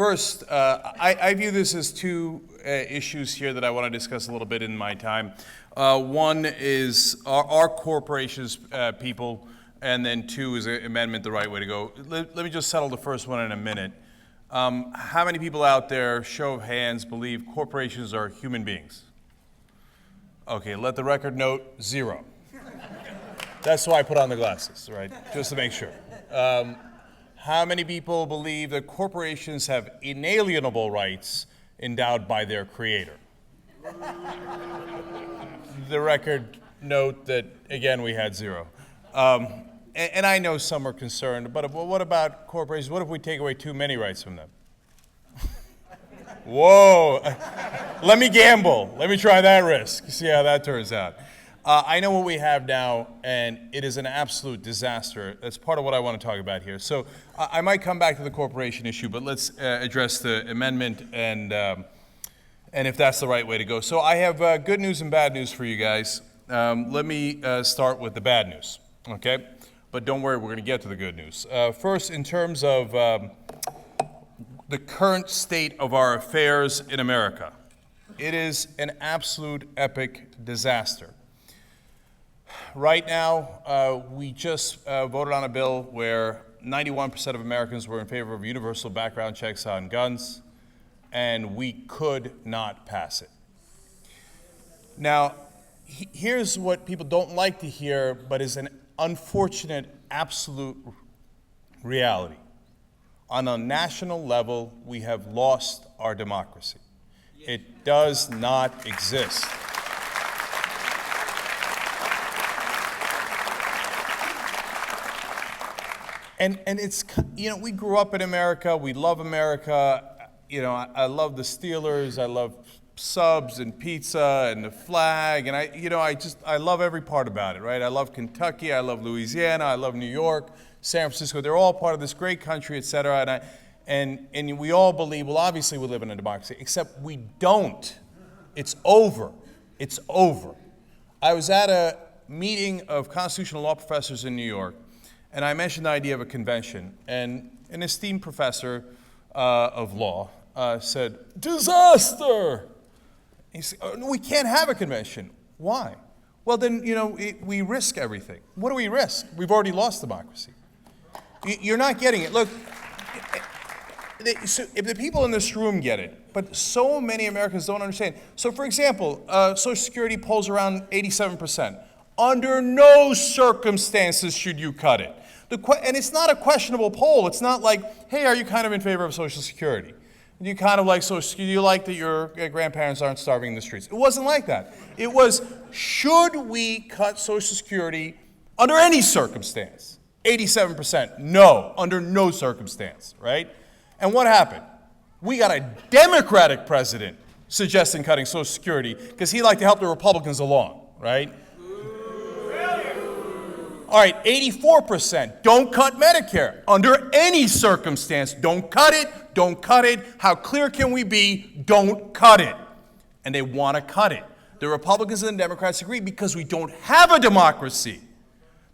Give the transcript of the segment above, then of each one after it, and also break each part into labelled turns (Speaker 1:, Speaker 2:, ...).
Speaker 1: First, I view this as two issues here that I want to discuss a little bit in my time. One is, are corporations people? And then two, is an amendment the right way to go? Let me just settle the first one in a minute. How many people out there, show of hands, believe corporations are human beings? Okay, let the record note, 0. That's why I put on the glasses, right? Just to make sure. How many people believe that corporations have inalienable rights endowed by their creator? The record note that, again, we had 0. And I know some are concerned, but what about corporations? What if we take away too many rights from them? Whoa, let me gamble. Let me try that risk, see how that turns out. I know what we have now, and it is an absolute disaster. That's part of what I want to talk about here. So I might come back to the corporation issue, but let's address the amendment and if that's the right way to go. So I have good news and bad news for you guys. Let me start with the bad news, okay? But don't worry, we're going to get to the good news. First, in terms of the current state of our affairs in America, it is an absolute epic disaster. Right now, we just voted on a bill where 91% of Americans were in favor of universal background checks on guns, and we could not pass it. Now, here's what people don't like to hear, but is an unfortunate absolute reality. On a national level, we have lost our democracy. It does not exist. And it's, we grew up in America, we love America. I love the Steelers, I love subs and pizza and the flag, and I love every part about it, right? I love Kentucky, I love Louisiana, I love New York, San Francisco. They're all part of this great country, et cetera. And we all believe, well, obviously we live in a democracy, except we don't. It's over. It's over. I was at a meeting of constitutional law professors in New York, and I mentioned the idea of a convention, and an esteemed professor of law said, "Disaster!" He said, "Oh, no, we can't have a convention." Why? Well, then, we risk everything. What do we risk? We've already lost democracy. You're not getting it. Look, if the people in this room get it, but so many Americans don't understand. So, for example, Social Security polls around 87%. Under no circumstances should you cut it. And it's not a questionable poll. It's not like, hey, are you kind of in favor of Social Security? Do you kind of like Social Security? Do you like that your grandparents aren't starving in the streets? It wasn't like that. It was, should we cut Social Security under any circumstance? 87%, no, under no circumstance, right? And what happened? We got a Democratic president suggesting cutting Social Security because he liked to help the Republicans along, right? All right, 84%, don't cut Medicare. Under any circumstance, don't cut it, don't cut it. How clear can we be? Don't cut it. And they want to cut it. The Republicans and the Democrats agree because we don't have a democracy.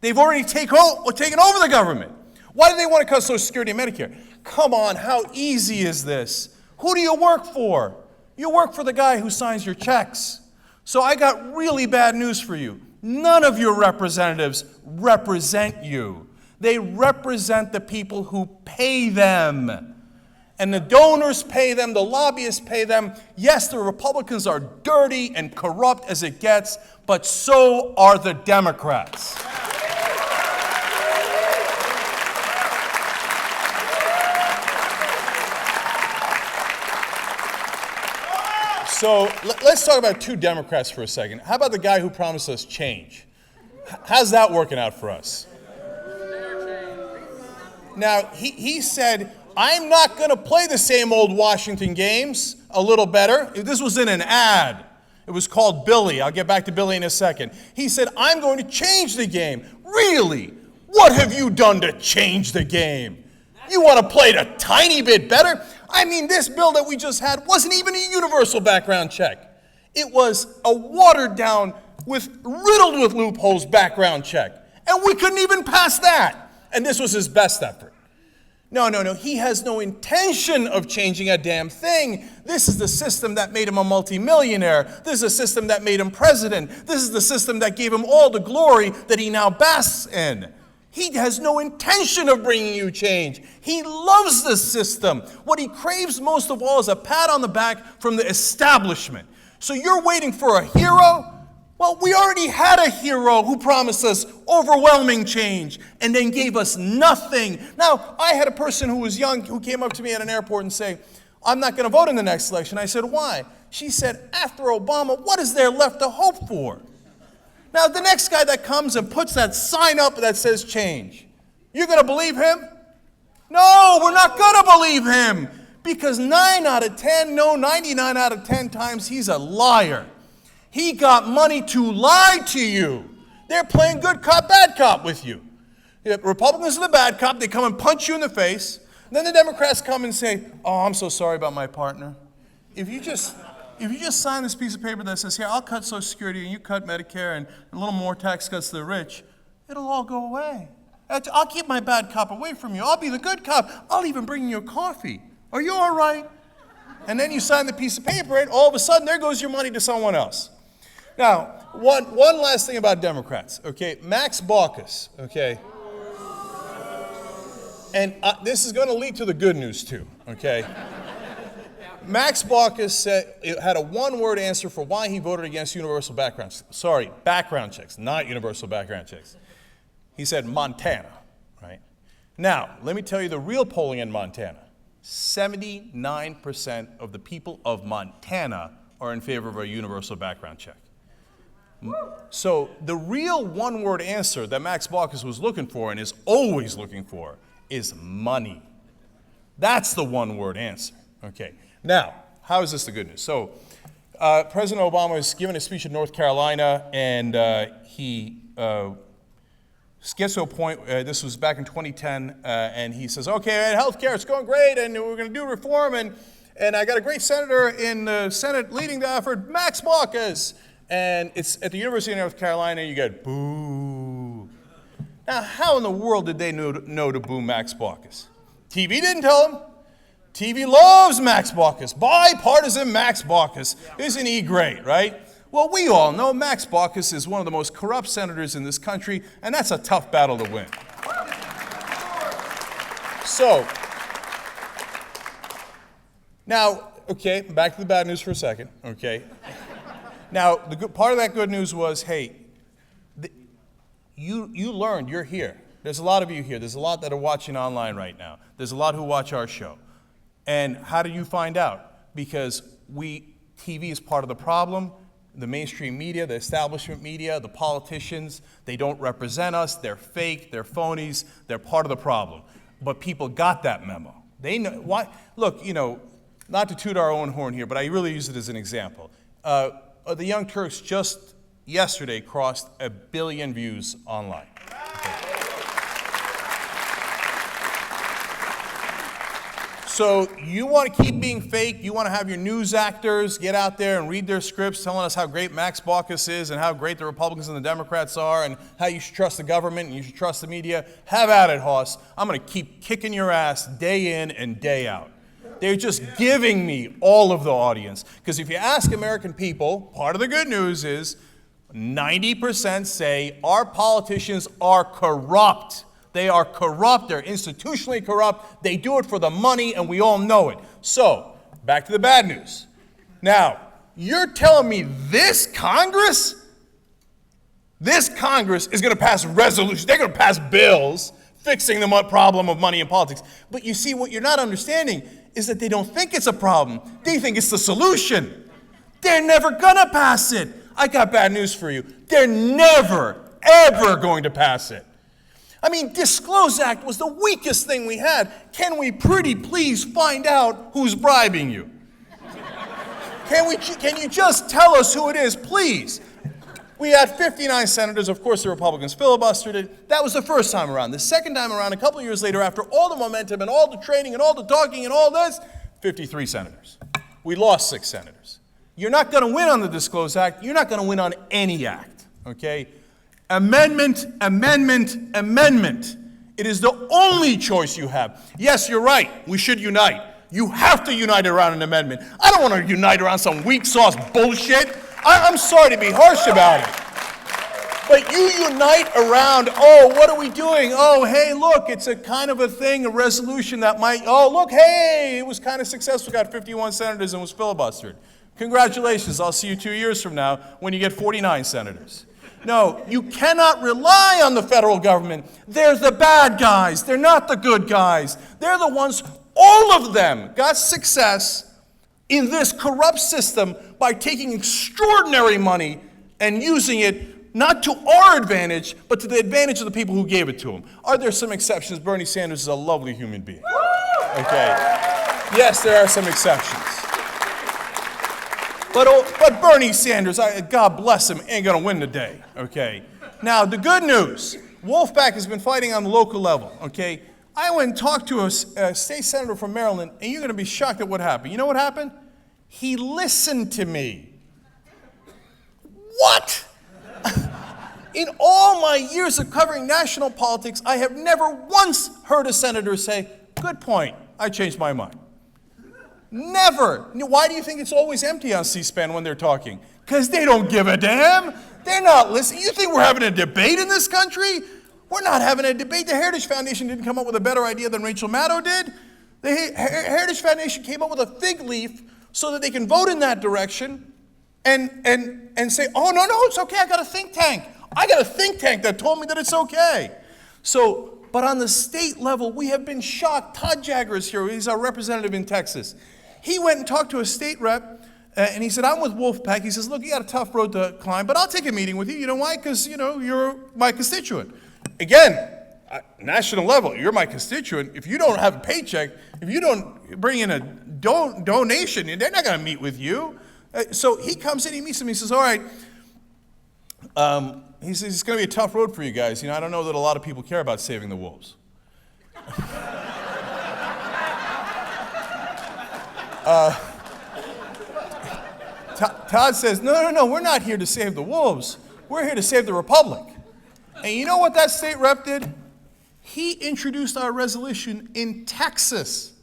Speaker 1: They've already taken over the government. Why do they want to cut Social Security and Medicare? Come on, how easy is this? Who do you work for? You work for the guy who signs your checks. So I got really bad news for you. None of your representatives represent you. They represent the people who pay them. And the donors pay them, the lobbyists pay them. Yes, the Republicans are dirty and corrupt as it gets, but so are the Democrats. So let's talk about two Democrats for a second. How about the guy who promised us change? How's that working out for us? Now, he said, I'm not going to play the same old Washington games, a little better. This was in an ad. It was called Billy. I'll get back to Billy in a second. He said, I'm going to change the game. Really? What have you done to change the game? You want to play it a tiny bit better? I mean, this bill that we just had wasn't even a universal background check. It was a watered down, riddled with loopholes background check. And we couldn't even pass that. And this was his best effort. No, no, no. He has no intention of changing a damn thing. This is the system that made him a multimillionaire. This is the system that made him president. This is the system that gave him all the glory that he now basks in. He has no intention of bringing you change. He loves the system. What he craves most of all is a pat on the back from the establishment. So you're waiting for a hero? Well, we already had a hero who promised us overwhelming change and then gave us nothing. Now, I had a person who was young who came up to me at an airport and say, I'm not going to vote in the next election. I said, why? She said, after Obama, what is there left to hope for? Now, the next guy that comes and puts that sign up that says change, you're going to believe him? No, we're not going to believe him because 9 out of 10, no, 99 out of 10 times, he's a liar. He got money to lie to you. They're playing good cop, bad cop with you. The Republicans are the bad cop. They come and punch you in the face. And then the Democrats come and say, oh, I'm so sorry about my partner. If you just sign this piece of paper that says, here, I'll cut Social Security and you cut Medicare and a little more tax cuts to the rich, it'll all go away. I'll keep my bad cop away from you. I'll be the good cop. I'll even bring you a coffee. Are you all right? And then you sign the piece of paper and all of a sudden there goes your money to someone else. Now, one last thing about Democrats, okay? Max Baucus, okay? And this is going to lead to the good news too, okay? Max Baucus said it had a one-word answer for why he voted against universal background checks. Sorry, background checks, not universal background checks. He said Montana, right? Now, let me tell you the real polling in Montana. 79% of the people of Montana are in favor of a universal background check. So the real one-word answer that Max Baucus was looking for and is always looking for is money. That's the one-word answer. Okay. Now, how is this the good news? So President Obama was giving a speech in North Carolina, and he gets to a point, this was back in 2010, and he says, okay, healthcare, it's going great, and we're going to do reform, and I got a great senator in the Senate leading the effort, Max Baucus. And it's at the University of North Carolina, you get boo. Now, how in the world did they know to boo Max Baucus? TV didn't tell them. TV loves Max Baucus. Bipartisan Max Baucus. Isn't he great, right? Well, we all know Max Baucus is one of the most corrupt senators in this country, and that's a tough battle to win. So, now, okay, back to the bad news for a second, okay? Now, the good part of that good news was, hey, you learned, you're here. There's a lot of you here. There's a lot that are watching online right now. There's a lot who watch our show. And how did you find out? Because TV is part of the problem. The mainstream media, the establishment media, the politicians, they don't represent us. They're fake. They're phonies. They're part of the problem. But people got that memo. They know why. Look, not to toot our own horn here, but I really use it as an example. The Young Turks just yesterday crossed 1 billion views online. Okay. So you want to keep being fake, you want to have your news actors get out there and read their scripts telling us how great Max Baucus is and how great the Republicans and the Democrats are and how you should trust the government and you should trust the media. Have at it, Hoss. I'm going to keep kicking your ass day in and day out. They're just giving me all of the audience. Because if you ask American people, part of the good news is 90% say our politicians are corrupt. They are corrupt. They're institutionally corrupt. They do it for the money, and we all know it. So, back to the bad news. Now, you're telling me this Congress is going to pass resolutions. They're going to pass bills fixing the problem of money in politics. But you see, what you're not understanding is that they don't think it's a problem. They think it's the solution. They're never gonna pass it. I got bad news for you. They're never, ever going to pass it. I mean, Disclose Act was the weakest thing we had. Can we pretty please find out who's bribing you? Can you just tell us who it is, please? We had 59 senators. Of course, the Republicans filibustered it. That was the first time around. The second time around, a couple of years later, after all the momentum and all the training and all the talking and all this, 53 senators. We lost 6 senators. You're not going to win on the Disclose Act. You're not going to win on any act, okay? Amendment, amendment, amendment. It is the only choice you have. Yes, you're right. We should unite. You have to unite around an amendment. I don't want to unite around some weak sauce bullshit. I'm sorry to be harsh about it. But you unite around, oh, what are we doing? Oh, hey, look, it's a kind of a thing, a resolution that might, oh, look, hey, it was kind of successful, got 51 senators and was filibustered. Congratulations, I'll see you 2 years from now when you get 49 senators. No, you cannot rely on the federal government. They're the bad guys. They're not the good guys. They're the ones, all of them got success in this corrupt system by taking extraordinary money and using it not to our advantage, but to the advantage of the people who gave it to them. Are there some exceptions? Bernie Sanders is a lovely human being. Okay. Yes, there are some exceptions. But Bernie Sanders, God bless him, ain't going to win today. Okay. Now, the good news, wolf-pac has been fighting on the local level. Okay. I went and talked to a state senator from Maryland, and you're going to be shocked at what happened. You know what happened? He listened to me. What? In all my years of covering national politics, I have never once heard a senator say, good point, I changed my mind. Never. Why do you think it's always empty on C-SPAN when they're talking? Because they don't give a damn. They're not listening. You think we're having a debate in this country? We're not having a debate. The Heritage Foundation didn't come up with a better idea than Rachel Maddow did. The Heritage Foundation came up with a fig leaf so that they can vote in that direction and say, oh, no, it's okay, I got a think tank. I got a think tank that told me that it's okay. So, but on the state level, we have been shocked. Todd Jagger is here. He's our representative in Texas. He went and talked to a state rep, and he said, I'm with wolf-pac. He says, look, you got a tough road to climb, but I'll take a meeting with you. You know why? Because, you're my constituent. Again, national level, you're my constituent. If you don't have a paycheck, if you don't bring in a donation, they're not going to meet with you. So he comes in, he meets him, he says, all right, he says, it's going to be a tough road for you guys. I don't know that a lot of people care about saving the wolves. Todd says, no, we're not here to save the wolves. We're here to save the republic. And you know what that state rep did? He introduced our resolution in Texas.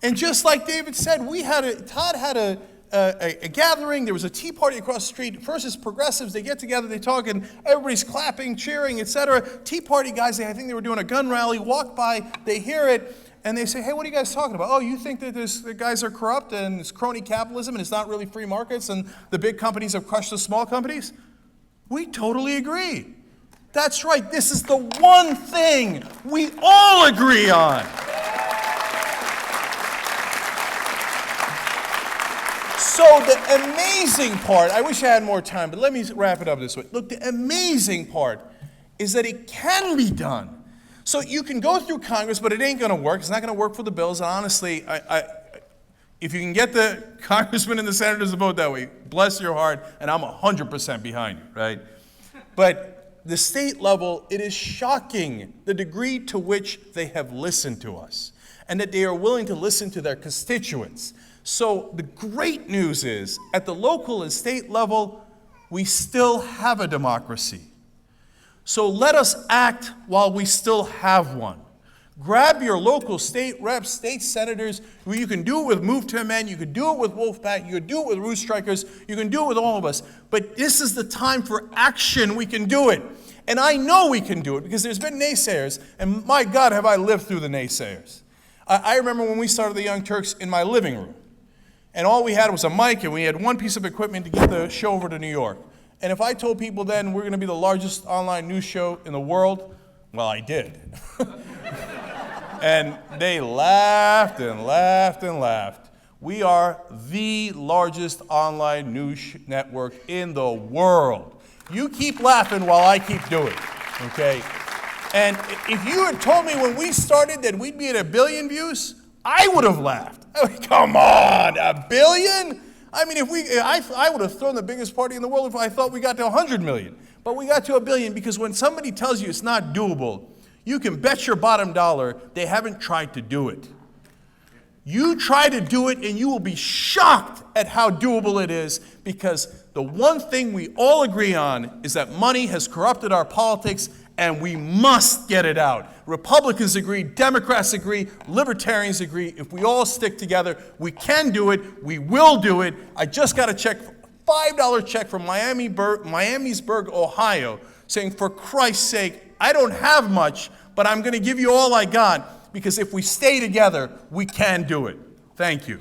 Speaker 1: And just like David said, Todd had a gathering. There was a tea party across the street. First, it's progressives. They get together, they talk, and everybody's clapping, cheering, etc. Tea party guys, I think they were doing a gun rally, walk by, they hear it, and they say, hey, what are you guys talking about? Oh, you think that the guys are corrupt and it's crony capitalism and it's not really free markets and the big companies have crushed the small companies? We totally agree. That's right. This is the one thing we all agree on. So the amazing part, I wish I had more time, but let me wrap it up this way. Look, the amazing part is that it can be done. So you can go through Congress, but it ain't going to work. It's not going to work for the bills. And honestly, if you can get the congressmen and the senators to vote that way, bless your heart, and I'm 100% behind you, right? But the state level, it is shocking the degree to which they have listened to us and that they are willing to listen to their constituents. So the great news is, at the local and state level, we still have a democracy. So let us act while we still have one. Grab your local state reps, state senators. You can do it with Move to Amend. You can do it with wolf-pac. You can do it with Root Strikers. You can do it with all of us. But this is the time for action. We can do it. And I know we can do it because there's been naysayers. And my God, have I lived through the naysayers. I remember when we started the Young Turks in my living room. And all we had was a mic, and we had one piece of equipment to get the show over to New York. And if I told people then we're going to be the largest online news show in the world, well, I did. And they laughed and laughed and laughed. We are the largest online news network in the world. You keep laughing while I keep doing it, okay? And if you had told me when we started that we'd be at 1 billion views, I would have laughed. I mean, come on, 1 billion? I mean, I would have thrown the biggest party in the world if I thought we got to 100 million. But we got to 1 billion because when somebody tells you it's not doable, you can bet your bottom dollar they haven't tried to do it. You try to do it and you will be shocked at how doable it is, because the one thing we all agree on is that money has corrupted our politics and we must get it out. Republicans agree, Democrats agree, Libertarians agree. If we all stick together, we can do it. We will do it. I just got a $5 check from Miamisburg, Ohio, saying, for Christ's sake, I don't have much, but I'm going to give you all I got, because if we stay together, we can do it. Thank you.